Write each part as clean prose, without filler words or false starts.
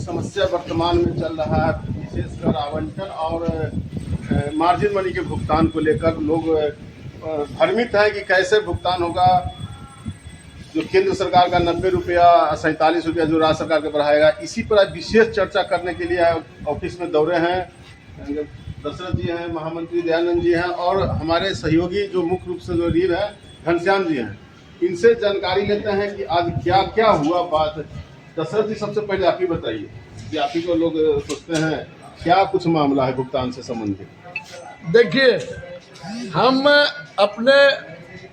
समस्या वर्तमान में चल रहा है, विशेषकर आवंटन और मार्जिन मनी के भुगतान को लेकर लोग भ्रमित हैं कि कैसे भुगतान होगा। जो केंद्र सरकार का 90 रुपया 47 रुपया जो राज्य सरकार का बढ़ाएगा, इसी पर आज विशेष चर्चा करने के लिए ऑफिस में दौरे हैं। दशरथ जी हैं, महामंत्री दयानंद जी हैं और हमारे सहयोगी जो मुख्य रूप से जो रीढ़ है घनश्याम जी हैं। इनसे जानकारी लेते हैं कि आज क्या क्या हुआ बात। दशरथ जी, सबसे पहले आप ही बताइए कि आप ही को लोग सोचते हैं क्या कुछ मामला है भुगतान से संबंधित। देखिए, हम अपने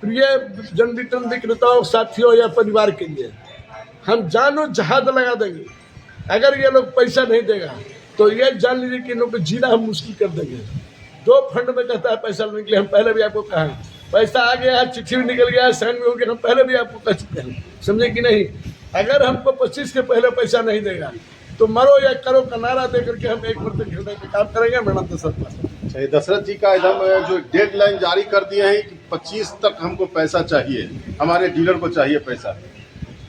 प्रिय जन वितरण विक्रेताओं साथियों या परिवार के लिए हम जानो जहाज लगा देंगे। अगर ये लोग पैसा नहीं देगा तो ये जान लीजिए कि इन लोग को जीना हम मुश्किल कर देंगे। 2 फंड में कहता है पैसा लेने के लिए, हम पहले भी आपको कहा है पैसा आ गया है, चिट्ठी भी निकल गया है, साइन भी हो गया, हम पहले भी आपको कह चुके हैं, समझे कि नहीं। अगर हमको 25 के पहले पैसा नहीं देगा तो मरो या करो का नारा दे करके हम 1 बर्तन खरीदने का काम करेंगे। मैडम दशरथ जी का एकदम जो डेडलाइन जारी कर दिए हैं कि 25 तक हमको पैसा चाहिए, हमारे डीलर को चाहिए पैसा।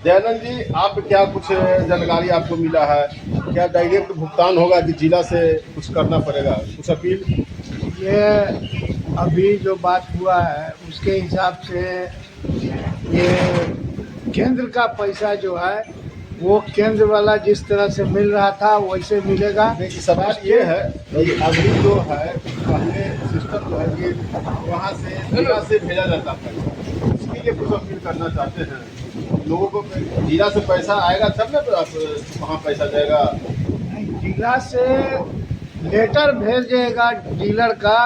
दयानंद जी, आप क्या कुछ जानकारी आपको मिला है, क्या डायरेक्ट भुगतान होगा कि जिला से कुछ करना पड़ेगा, कुछ अपील? ये अभी जो बात हुआ है उसके हिसाब से ये केंद्र का पैसा जो है वो केंद्र वाला जिस तरह से मिल रहा था वैसे मिलेगा। सवाल ये है कि अभी जो है पहले सिस्टम जो है कि वहाँ से जिला से भेजा जाता है, इसके लिए कुछ अपील करना चाहते हैं लोगों को? जिला से पैसा आएगा तब ना आप वहाँ पैसा जाएगा। जिला से लेटर भेजेगा, डीलर का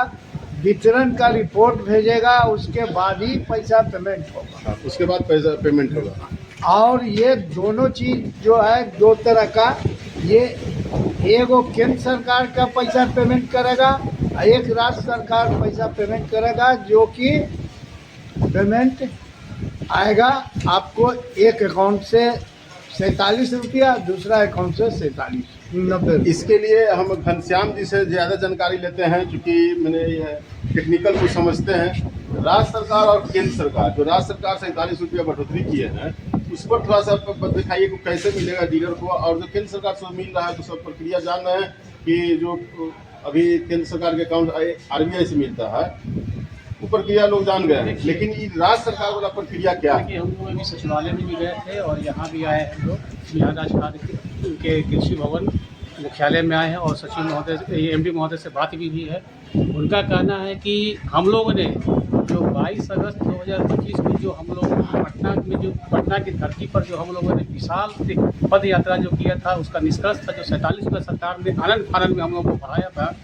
वितरण का रिपोर्ट भेजेगा, उसके बाद ही पैसा पेमेंट होगा। उसके बाद पैसा पेमेंट होगा। और ये दोनों चीज जो है 2 तरह का, ये एगो केंद्र सरकार का पैसा पेमेंट करेगा, एक राज्य सरकार पैसा पेमेंट करेगा, जो कि पेमेंट आएगा आपको एक अकाउंट से 47 रुपया, दूसरा अकाउंट से 47-90। इसके लिए हम घनश्याम जी से ज़्यादा जानकारी लेते हैं, क्योंकि मैंने ये टेक्निकल को समझते हैं। राज्य सरकार और केंद्र सरकार, जो राज्य सरकार 47 रुपया बढ़ोतरी किए हैं, उस पर थोड़ा सा दिखाइए को कैसे मिलेगा डीलर को, और जो केंद्र सरकार से मिल रहा है तो सब प्रक्रिया जान रहे हैं कि जो अभी केंद्र सरकार के अकाउंट RBI से मिलता है वो प्रक्रिया लोग जान गए हैं, लेकिन ये राज्य सरकार वाला प्रक्रिया क्या है? हम लोग अभी सचिवालय में भी गए थे और यहाँ भी आए हैं लोग, बिहार राज्य खाद्य के कृषि भवन मुख्यालय में आए हैं और सचिव महोदय MD महोदय से बात भी हुई है। उनका कहना है कि हम लोगों ने जो 22 अगस्त 2025 को जो हम लोग पटना की धरती पर जो हम लोगों ने विशाल पद यात्रा जो किया था, उसका निष्कर्ष था जो 47 रुपये सरकार ने आनंद फानन में हम लोग को बढ़ाया था,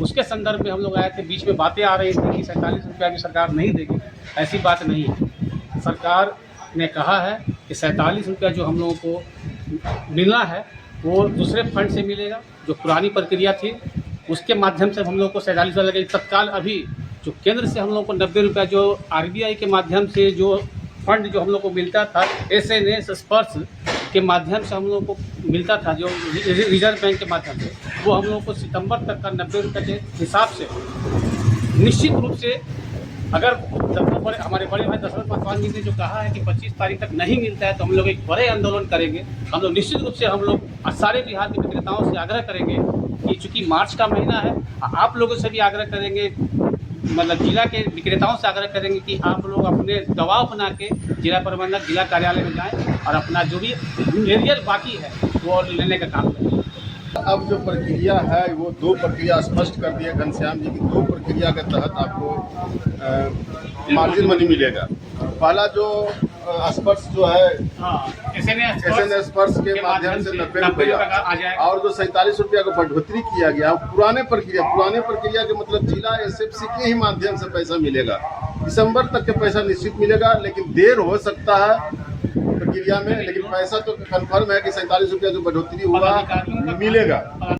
उसके संदर्भ में हम लोग आए थे। बीच में बातें आ रही थी कि 47 रुपया भी सरकार नहीं देगी, ऐसी बात नहीं है। सरकार ने कहा है कि 47 रुपया जो हम लोगों को मिलना है वो दूसरे फंड से मिलेगा। जो पुरानी प्रक्रिया थी उसके माध्यम से हम लोग को 47 रुपया लगेगा तत्काल। अभी जो केंद्र से हम लोग को 90 रुपया जो RBI के माध्यम से जो फंड जो हम लोग को मिलता था, SNS स्पर्श के माध्यम से हम लोग को मिलता था, जो रिजर्व बैंक के माध्यम से, वो हम लोग को सितंबर तक का 90 रुपये के हिसाब से निश्चित रूप से, अगर हमारे बड़े भाई दशरथ पासवान जी ने जो कहा है कि 25 तारीख तक नहीं मिलता है तो हम लोग एक बड़े आंदोलन करेंगे। हम लोग निश्चित रूप से हम लोग सारे बिहार के विक्रेताओं से आग्रह करेंगे कि चूँकि मार्च का महीना है, आप लोगों से भी आग्रह करेंगे, मतलब जिला के विक्रेताओं से आग्रह करेंगे कि आप लोग अपने दबाव बना के जिला प्रबंधक जिला कार्यालय में जाएं और अपना जो भी एरियल बाकी है वो लेने का काम करें। अब जो प्रक्रिया है वो 2 प्रक्रिया स्पष्ट कर दिया घनश्याम जी की। 2 प्रक्रिया के तहत आपको मार्जिन मनी मिलेगा। पहला जो स्पर्श जो है SNS स्पर्श के माध्यम से 90 रुपया, और जो 47 रुपया को बढ़ोतरी किया गया पुराने प्रक्रिया के मतलब जिला SFC के ही माध्यम से पैसा मिलेगा। दिसंबर तक के पैसा निश्चित मिलेगा, लेकिन देर हो सकता है प्रक्रिया में, लेकिन पैसा तो कन्फर्म है कि 47 रुपया जो बढ़ोतरी हुआ मिलेगा।